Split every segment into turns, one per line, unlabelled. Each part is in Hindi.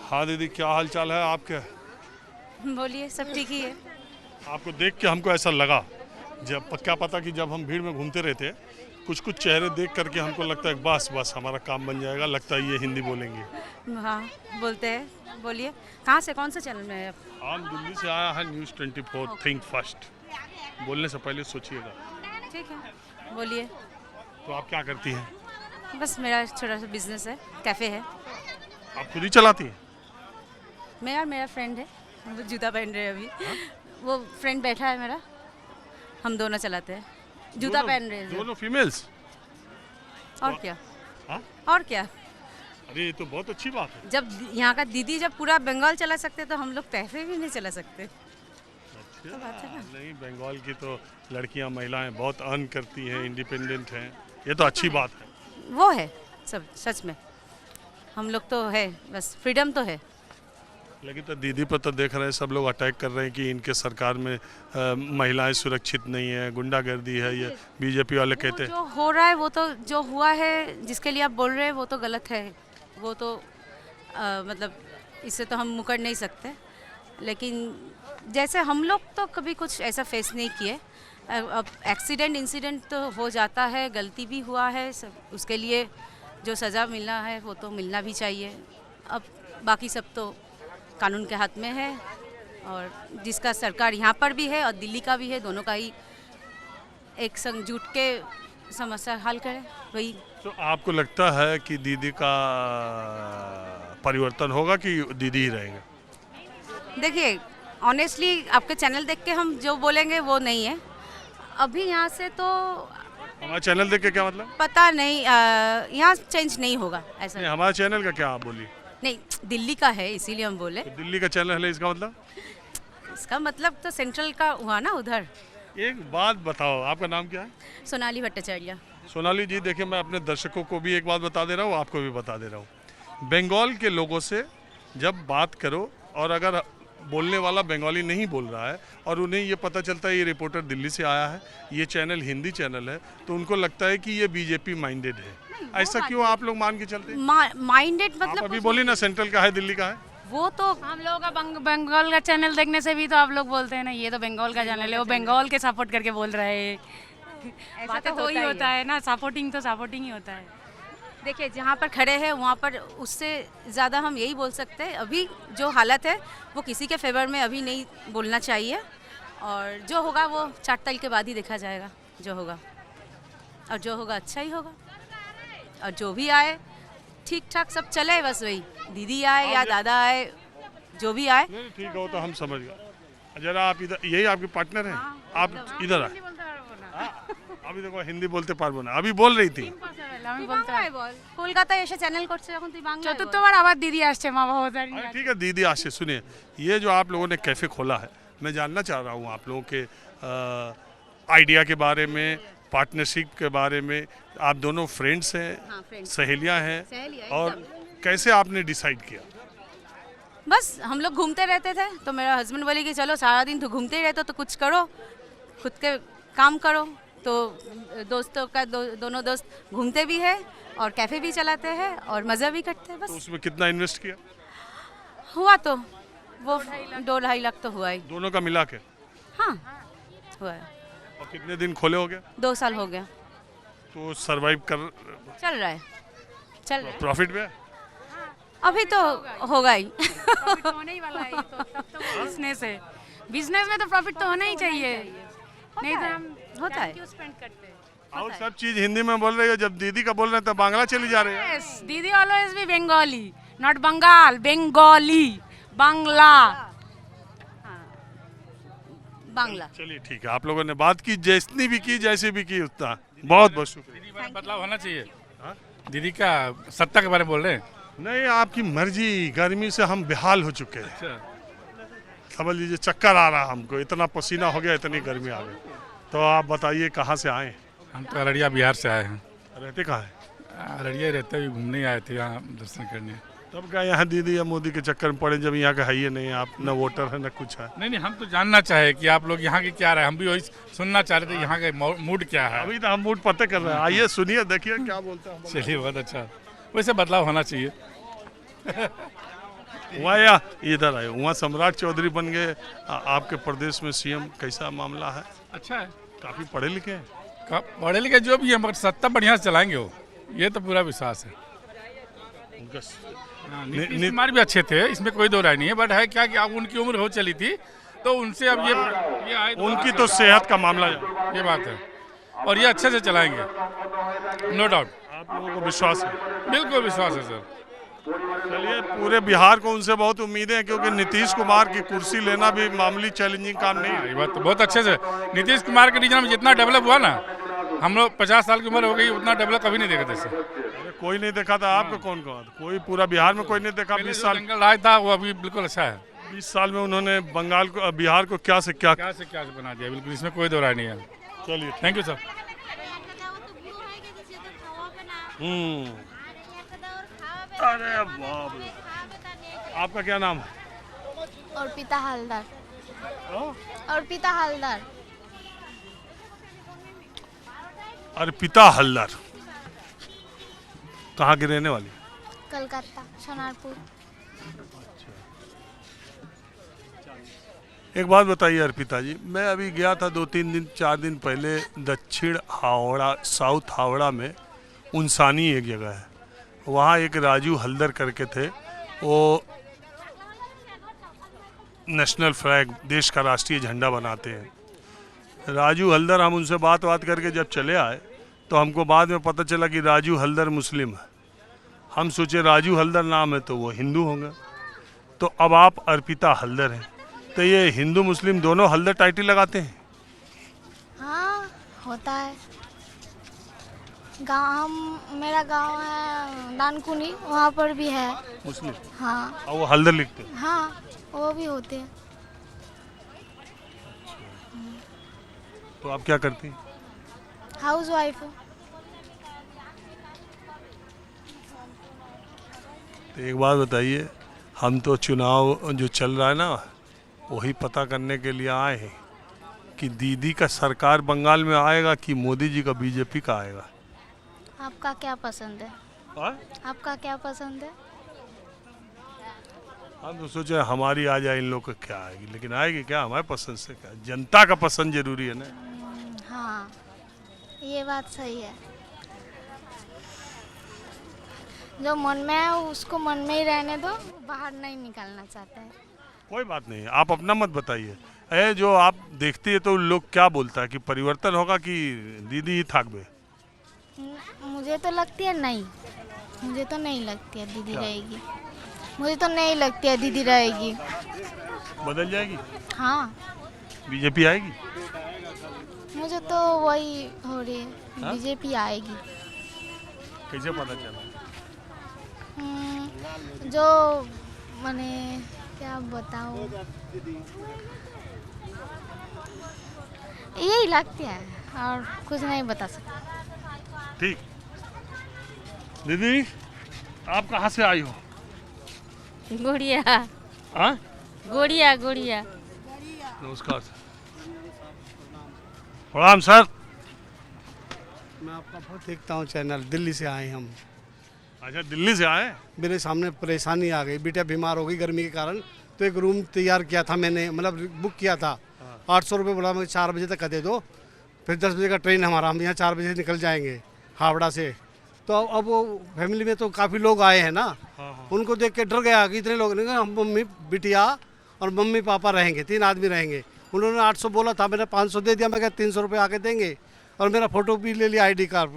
हाँ दीदी, क्या हाल चाल है आपके?
बोलिए, सब ठीक ही है।
आपको देख के हमको ऐसा लगा, जब क्या पता कि जब हम भीड़ में घूमते रहते कुछ कुछ चेहरे देख करके हमको लगता है बस बस हमारा काम बन जाएगा, लगता है ये हिंदी बोलेंगे।
हाँ, बोलते हैं। बोलिए, कहाँ से, कौन से चैनल में है आप?
हम दिल्ली से आया है, न्यूज़ 24 थिंक फर्स्ट। बोलने से पहले सोचिएगा।
ठीक है, बोलिए।
तो आप क्या करती हैं?
बस मेरा छोटा सा बिजनेस है, कैफ़े है।
आप खुद ही चलाती हैं?
मैं और मेरा फ्रेंड है, वो जूता पहन रहे हैं अभी। वो फ्रेंड बैठा है मेरा, हम दोनों चलाते हैं, जूता पहन रहे हैं जो।
दोनों फीमेल्स?
और क्या?
हाँ?
और क्या?
अरे ये तो बहुत अच्छी बात है।
जब यहाँ का दीदी जब पूरा बंगाल चला सकते तो हम लोग कैफ़े भी नहीं चला सकते।
अच्छा,
बात है ना।
नहीं, बंगाल की तो लड़कियां महिलाएं बहुत अर्न करती हैं, इंडिपेंडेंट हैं, ये तो अच्छी बात है।
वो है सब, सच में हम लोग तो है, बस फ्रीडम तो है।
लेकिन तो दीदी पर तो देख रहे हैं सब लोग अटैक कर रहे हैं कि इनके सरकार में महिलाएं सुरक्षित नहीं है, गुंडागर्दी है, ये बीजेपी वाले कहते हैं।
जो हो रहा है वो तो, जो हुआ है जिसके लिए आप बोल रहे हैं वो तो गलत है। वो तो मतलब इससे तो हम मुकर नहीं सकते। लेकिन जैसे हम लोग तो कभी कुछ ऐसा फेस नहीं किए। अब एक्सीडेंट इंसिडेंट तो हो जाता है, गलती भी हुआ है, सब उसके लिए जो सज़ा मिलना है वो तो मिलना भी चाहिए। अब बाकी सब तो कानून के हाथ में है, और जिसका सरकार यहाँ पर भी है और दिल्ली का भी है, दोनों का ही एक संग जुट के समस्या हल करे, वही।
तो आपको लगता है कि दीदी का परिवर्तन होगा कि दीदी ही रहेंगे?
देखिए, ऑनेस्टली आपके चैनल देख के हम जो बोलेंगे वो नहीं है। अभी यहाँ से तो
हमारा चैनल देख के क्या मतलब?
पता नहीं, यहाँ चेंज नहीं होगा ऐसा।
नहीं, हमारा चैनल का क्या आप बोली?
नहीं, दिल्ली का है इसीलिए हम बोले।
तो दिल्ली का चैनल है इसका मतलब?
इसका मतलब तो सेंट्रल का हुआ ना उधर।
एक बात बताओ, आपका नाम क्या है?
सोनाली भट्टाचार्य।
सोनाली जी, देखिए मैं अपने दर्शकों को भी एक बात बता दे रहा हूँ, आपको भी बता दे रहा हूँ। बंगाल के लोगों से जब बात करो और अगर बोलने वाला बंगाली नहीं बोल रहा है और उन्हें ये पता चलता है ये रिपोर्टर दिल्ली से आया है, ये चैनल हिंदी चैनल है, तो उनको लगता है कि ये बीजेपी माइंडेड है। ऐसा क्यों आप लोग मान के चलते हैं?
माइंडेड
आप
मतलब
अभी बोली ना सेंट्रल का है, दिल्ली का है।
वो तो
हम लोगों का बंगाल का चैनल देखने से भी तो आप लोग बोलते हैं ना ये तो बंगाल का चैनल है, वो बंगाल के सपोर्ट करके बोल रहा है। बातें तो ही होता है ना, सपोर्टिंग तो सपोर्टिंग ही होता है।
देखिए, जहाँ पर खड़े हैं वहाँ पर उससे ज़्यादा हम यही बोल सकते हैं, अभी जो हालत है वो किसी के फेवर में अभी नहीं बोलना चाहिए, और जो होगा वो 4 तारीख के बाद ही देखा जाएगा जो होगा, और जो होगा अच्छा ही होगा, और जो भी आए ठीक ठाक सब चले, बस वही दीदी आए या दादा आए, जो भी आए।
नहीं ठीक हो तो हम समझ गए। जरा आप इधर, यही आपके पार्टनर हैं, आप इधर आए। अभी देखो हिंदी बोलते पारबो ना, अभी बोल रही थी।
কলকাতায় এসে চ্যানেল করছে যখন তুই বাংলা
চতুর্থবার আবার দিদি আসছে মা বাবা।
अरे ठीक है दीदी, आज से सुनिए, ये जो आप लोगों ने कैफ़े खोला है, मैं जानना चाह रहा हूँ आप लोगों के आइडिया के बारे में, पार्टनरशिप के बारे में। आप दोनों फ्रेंड्स हैं?
हाँ, friends।
सहेलियाँ हैं?
सहेलियाँ,
और
एकदम।
कैसे आपने डिसाइड किया?
बस हम लोग घूमते रहते थे, तो मेरा हस्बैंड बोले कि चलो सारा दिन तो घूमते ही रहते हो तो कुछ करो, खुद के काम करो। तो दोस्तों का दोनों दोस्त घूमते भी है और कैफ़े भी चलाते हैं और मज़ा भी करते हैं।
तो
बस
उसमें कितना इन्वेस्ट किया?
हुआ तो वो 2-2.5 लाख तो हुआ ही।
दोनों का मिला के?
हाँ, हुआ है।
और कितने दिन खोले हो गया?
2 साल हो गया।
तो सरवाइव कर,
चल रहा है, चल रहा है।
प्रॉफिट में है?
अभी तो होगा ही।
प्रॉफिट होने ही वाला है, तो तब तो वो बिजनेस है, बिजनेस में तो प्रॉफिट तो होना ही चाहिए, नहीं तो हम
होता है।
क्यों स्पेंड करते हैं।
और सब चीज़ हिंदी में बोल रही हो, जब दीदी का बोल रहे हैं तो बांग्ला चली जा रही है।
Yes, दीदी always be Bengali, not Bengal, Bengali, Bangla.
Bangla.
चलिए ठीक है, आप लोगों ने बात की, जितनी भी की, जैसे भी की, उतना बहुत बहुत शुक्रिया।
दीदी में बदलाव होना चाहिए।
हाँ?
दीदी का सत्ता के बारे में बोल रहे हैं।
नहीं, आपकी मर्जी, गर्मी से हम बेहाल हो चुके हैं,
अच्छा,
समझ लीजिए चक्कर आ रहा हमको, इतना पसीना हो गया, इतनी गर्मी आ गई। तो आप बताइए कहाँ से आए?
हम तो अररिया बिहार से आए हैं।
रहते कहाँ हैं?
अररिया रहते हुए घूमने आए थे यहाँ दर्शन करने।
तब क्या यहाँ दीदी या मोदी के चक्कर में पड़े, जब यहाँ का है ही नहीं, आप न वोटर है न कुछ है।
नहीं नहीं, हम तो जानना चाहे कि आप लोग यहाँ के क्या रहे, हम भी वही सुनना चाह रहे थे, यहाँ का मूड क्या है।
अभी तो हम मूड पता कर रहे हैं, आइए सुनिए, देखिए क्या बोलते हैं।
चलिए, बहुत अच्छा, वैसे बदलाव होना चाहिए।
हुआ या इधर आए हुआ सम्राट चौधरी बन गए आपके प्रदेश में सीएम, कैसा मामला है?
अच्छा है।
काफी पढ़े लिखे हैं।
पढ़े लिखे जो भी है मगर सत्ता बढ़िया से चलाएंगे वो, ये तो पूरा विश्वास है।
उनका
नीतीश कुमार भी अच्छे थे, इसमें कोई दो राय नहीं है, बट है क्या कि अब उनकी उम्र हो चली थी तो उनसे अब ये आए
उनकी तो सेहत का मामला है,
ये बात है, और ये अच्छे से चलाएंगे, नो डाउट।
आप लोगों को विश्वास है?
बिल्कुल विश्वास है सर।
चलिए, पूरे बिहार को उनसे बहुत उम्मीदें हैं क्योंकि नीतीश कुमार की कुर्सी लेना भी मामूली चैलेंजिंग काम नहीं है।
ये बात तो बहुत अच्छे से, नीतीश कुमार के रीजन में जितना डेवलप हुआ ना, हम लोग 50 साल की उम्र हो गई, उतना डेवलप कभी नहीं देखा था।
अरे कोई नहीं देखा था, आपको कौन कौन? कोई पूरा बिहार में कोई नहीं देखा। 20 साल
जंगल राज था वो अभी बिल्कुल अच्छा है।
20 साल में उन्होंने बंगाल को, बिहार को क्या से क्या
बना दिया, बिल्कुल इसमें कोई दो राय नहीं है।
चलिए,
थैंक यू सर।
अरे बाप रे, आपका क्या नाम है?
अर्पिता हालदार। अर्पिता हालदार।
अर्पिता हल्दर कहाँ की रहने वाली?
कलकत्ता, सोनारपुर।
एक बात बताइए अर्पिता जी, मैं अभी गया था 4 दिन पहले दक्षिण हावड़ा, साउथ हावड़ा में उनसानी एक जगह है, वहाँ एक राजू हल्दर करके थे, वो नेशनल फ्लैग, देश का राष्ट्रीय झंडा बनाते हैं। राजू हल्दर, हम उनसे बात करके जब चले आए तो हमको बाद में पता चला कि राजू हल्दर मुस्लिम है। हम सोचे राजू हल्दर नाम है तो वो हिंदू होंगे, तो अब आप अर्पिता हल्दर हैं, तो ये हिंदू मुस्लिम दोनों हल्दर टाइटल लगाते हैं?
हाँ, होता है। मेरा गांव है दानकुनी, वहाँ पर भी है
मुस्लिम।
हाँ।
और वो हल्दर लिखते हैं?
हाँ, वो भी होते हैं।
तो आप क्या करती हैं?
हाउस वाइफ हूँ।
तो एक बात बताइए, हम तो चुनाव जो चल रहा है ना, वही पता करने के लिए आए हैं कि दीदी का सरकार बंगाल में आएगा कि मोदी जी का बीजेपी का आएगा।
आपका क्या पसंद है? आपका क्या पसंद है?
हम तो सोचे हमारी आ जाए, इन लोग को क्या आएगी, लेकिन आएगी क्या हमारे पसंद से? क्या जनता का पसंद जरूरी है ना।
हाँ, ये बात सही है। जो मन में है उसको मन में ही रहने दो, बाहर नहीं निकालना चाहता है।
कोई बात नहीं, आप अपना मत बताइए। जो आप देखती है तो लोग क्या बोलता है कि परिवर्तन होगा कि दीदी ही थाकबे?
मुझे तो लगती है नहीं, मुझे तो नहीं लगती है दीदी रहेगी। मुझे तो नहीं लगती है दीदी रहेगी।
बदल जाएगी?
हाँ।
बीजेपी आएगी?
मुझे तो वही हो रही है, बीजेपी आएगी।
कैसे पता चला?
जो मैंने क्या बताऊँ, यही लगती है और कुछ नहीं बता सकता।
ठीक। दीदी, आप कहाँ से आई हो?
गोड़िया।
हाँ?
गोड़िया गोड़िया।
नमस्कार सर। प्रणाम सर।
मैं आपका बहुत देखता हूँ चैनल, दिल्ली से आए हम।
अच्छा, दिल्ली से आए?
मेरे सामने परेशानी आ गई, बेटा बीमार हो गई गर्मी के कारण, तो एक रूम तैयार किया था मैंने, मतलब बुक किया था। 800 रुपये बोला, मुझे 4 बजे तक का दे दो, फिर 10 बजे का ट्रेन हमारा, हम यहाँ 4 बजे निकल जाएंगे हावड़ा से। तो अब वो फैमिली में तो काफ़ी लोग आए हैं ना, उनको देख के डर गया कि इतने लोग नहीं, हम मम्मी बिटिया और मम्मी पापा रहेंगे, 3 आदमी रहेंगे। उन्होंने 800 बोला था, मैंने 500 दे दिया, मैं क्या 300 रुपये आके देंगे, और मेरा फ़ोटो भी ले लिया, ID कार्ड।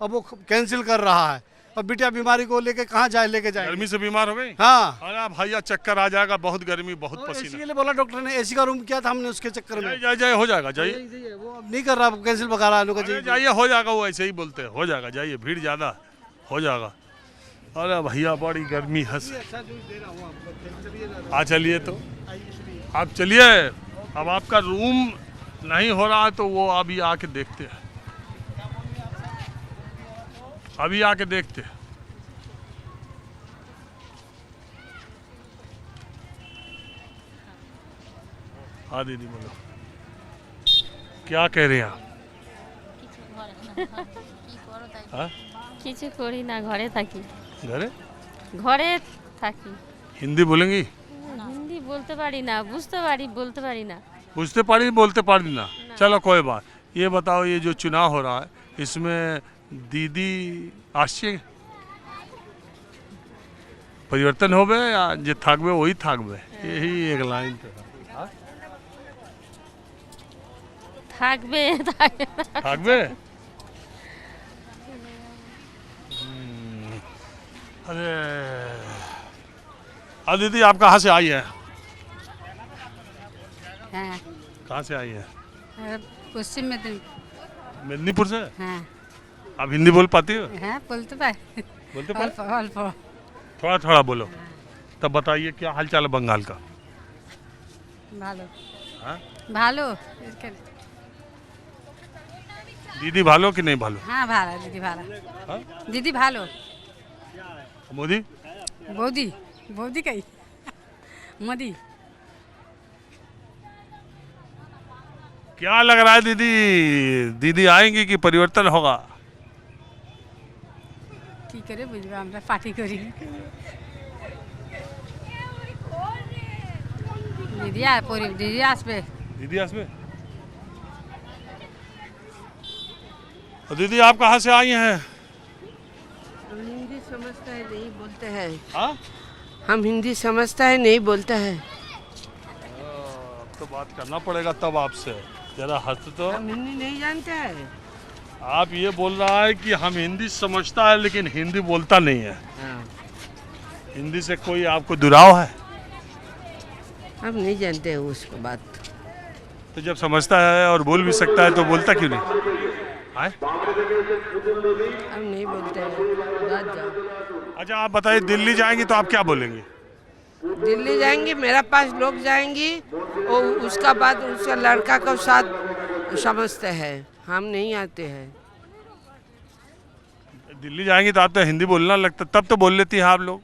अब वो कैंसिल कर रहा है, और बिटिया बीमारी को लेके कहाँ जाए, लेके जाए।
गर्मी से बीमार हो गई?
हाँ।
अरे भैया चक्कर आ जाएगा, बहुत गर्मी, बहुत
एसी
पसीना।
के लिए बोला डॉक्टर ने, एसी का रूम किया था हमने, उसके चक्कर में
जाइए, हो जाएगा, जाइए।
वो अब नहीं कर रहा, कैंसिल बगा रहा है।
जाइए, हो जाएगा, वो ऐसे ही बोलते हैं, हो जाएगा, जाइए, भीड़ ज़्यादा हो जाएगा। अरे भैया बड़ी गर्मी है। आ चलिए, तो आप चलिए। अब आपका रूम नहीं हो रहा है तो वो अभी आके देखते हैं, अभी आके देखते हैं। हाँ दीदी बोलो, क्या कह रहे हैं आप?
কিছু করি না, ঘরে থাকি।
घरे
ঘরে থাকি।
हिंदी बोलेंगी?
हिंदी बोलते पारी ना बुझते पारी बोलते पारी ना
बुझते पारी बोलते पारी ना। चलो कोई बात। ये बताओ, ये जो चुनाव हो रहा है इसमें दीदी আসছে परिवर्तन होबे या जे থাকবে वही থাকবে? यही एक लाइन तो है।
থাকবে
থাকবে? अरे दीदी आप कहाँ से आई है?
हाँ
कहाँ से आई है?
पश्चिम में
मेदिनीपुर से?
हाँ
आप हिंदी बोल पाती हो?
हाँ बोलते पाए
बोलते पाए?
अल्प
थोड़ा थोड़ा बोलो। तब बताइए क्या हालचाल है बंगाल का?
भालो
हाँ?
भालो
दीदी भालो कि नहीं भालो?
हाँ भाला दीदी भाला
हाँ?
दीदी भालो
मोदी?
बोदी बोदी कही मोदी।
क्या लग रहा है दीदी, दीदी आएंगी कि परिवर्तन होगा?
কি করে বুঝবো আমরা পার্টি করি দিদি আসবে
दीदी आसमे? और दीदी आप कहाँ से आई हैं?
हम हिंदी समझता है नहीं बोलते हैं।
हाँ?
हम हिंदी समझता है नहीं बोलता है।
अब तो बात करना पड़ेगा तब आपसे। जरा हंस तो।
हम हिंदी नहीं जानते हैं।
आप ये बोल रहा है कि हम हिंदी समझता है लेकिन हिंदी बोलता नहीं है। हिंदी से कोई आपको दुराव है?
हम नहीं जानते हैं उसको बात।
तो जब समझता है और बोल भी सकता है तो बोलता क्यों नहीं? आए?
हम नहीं बोलते हैं। बात जाओ।
अच्छा आप बताइए, दिल्ली जाएंगी तो आप क्या बोलेंगे?
दिल्ली जाएंगे, मेरा पास लोग जाएंगी और उसका बाद उसका लड़का को साथ समझते हैं। हम नहीं आते हैं।
दिल्ली जाएंगी तो आप तो हिंदी बोलना लगता, तब तो बोल लेती हैं आप लोग।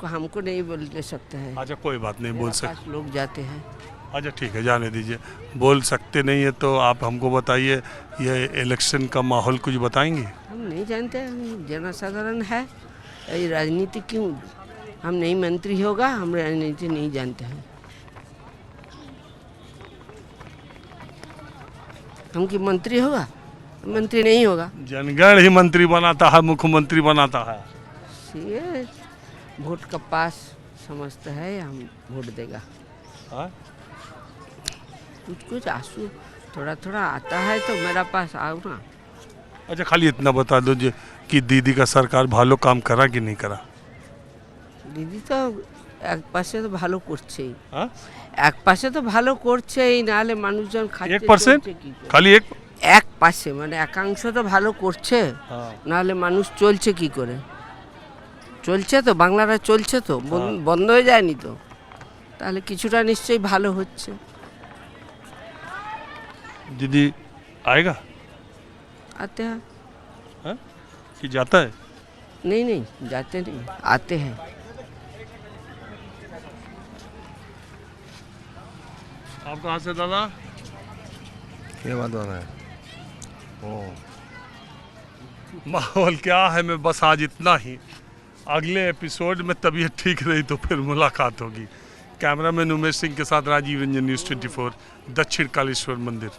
हमको नहीं बोल सकते हैं।
अच्छा कोई बात नहीं, बोल सकते।
पास लोग जाते हैं।
अच्छा ठीक है, जाने दीजिए। बोल सकते नहीं है तो आप हमको बताइए, ये इलेक्शन का माहौल कुछ बताएंगे?
हम नहीं जानते हैं, जनसाधारण है। ये राजनीति क्यों? हम नहीं मंत्री होगा, हम राजनीति नहीं जानते हैं। हम की मंत्री होगा? मंत्री नहीं होगा।
जनगण ही मंत्री बनाता है, मुख्यमंत्री बनाता है।
ये वोट का पास समझता है, हम वोट देगा।
हाँ?
कुछ कुछ आंसू थोड़ा थोड़ा आता है तो मेरा पास आओ ना।
अच्छा खाली इतना बता दो कि दीदी का सरकार ভালো काम करा कि नहीं करा?
দিদি তো এক পাশে তো ভালো করছেই।
हाँ?
এক পাশে তো ভালো করছেই, নাহলে মানুষজন খাচ্ছে
1%?
চলছে কি করে?
खाली एक?
এক পাশে মানে একাংশ তো ভালো করছে,
हाँ।
নাহলে মানুষ চলছে কি করে? চলছে তো, বাংলারা চলছে তো, বন্ধ হয়ে যায়নি তো। তাহলে কিছুটা নিশ্চয়ই ভালো হচ্ছে।
दीदी आएगा?
आते हैं।
हाँ? कि जाता है?
नहीं नहीं जाते नहीं, आते हैं।
आप कहाँ से दादा?
क्या बात हो रहा है?
माहौल क्या है, मैं बस आज इतना ही। अगले एपिसोड में तबीयत ठीक रही तो फिर मुलाकात होगी। कैमरामैन उमेश सिंह के साथ राजीव रंजन, न्यूज़ 24, दक्षिण कालेश्वर मंदिर।